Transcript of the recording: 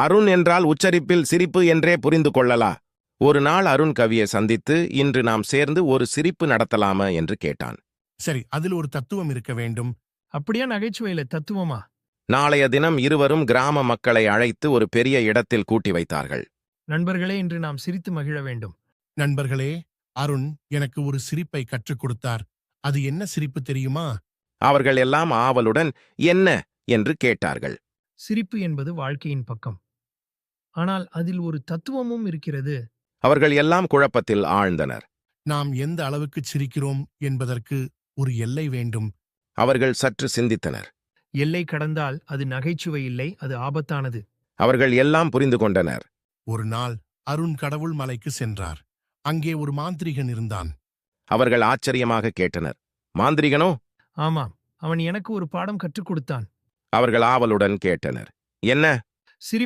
அருண் என்றால் உச்சரிப்பில் சிரிப்பு என்றே புரிந்து கொள்ளலா? ஒரு நாள் அருண் கவியை சந்தித்து, இன்று நாம் சேர்ந்து ஒரு சிரிப்பு நடத்தலாமா என்று கேட்டான். சரி, அதில் ஒரு தத்துவம் இருக்க வேண்டும். அப்படியா? நகைச்சுவையில தத்துவமா? நாளைய தினம் இருவரும் கிராம மக்களை அழைத்து ஒரு பெரிய இடத்தில் கூட்டி வைத்தார்கள். நண்பர்களே, இன்று நாம் சிரித்து மகிழ வேண்டும். நண்பர்களே, அருண் எனக்கு ஒரு சிரிப்பை கற்றுக் கொடுத்தார். அது என்ன சிரிப்பு தெரியுமா? அவர்கள் எல்லாம் ஆவலுடன் என்ன என்று கேட்டார்கள். சிரிப்பு என்பது வாழ்க்கையின் பக்கம். ஆனால் அதில் ஒரு தத்துவமும் இருக்கிறது. அவர்கள் எல்லாம் குழப்பத்தில் ஆழ்ந்தனர். நாம் எந்த அளவுக்கு சிரிக்கிறோம் என்பதற்கு ஒரு எல்லை வேண்டும். அவர்கள் சற்று சிந்தித்தனர். எல்லை கடந்தால் அது நகைச்சுவை இல்லை, அது ஆபத்தானது. அவர்கள் எல்லாம் புரிந்து கொண்டனர். ஒரு நாள் அருண் கடவுள் மலைக்கு சென்றார். அங்கே ஒரு மாந்திரிகன் இருந்தான். அவர்கள் ஆச்சரியமாக கேட்டனர். மாந்திரிகனோ? ஆமாம், அவன் எனக்கு ஒரு பாடம் கற்றுக் கொடுத்தான். அவர்கள் ஆவலுடன் கேட்டனர். என்ன? சிரிப்பு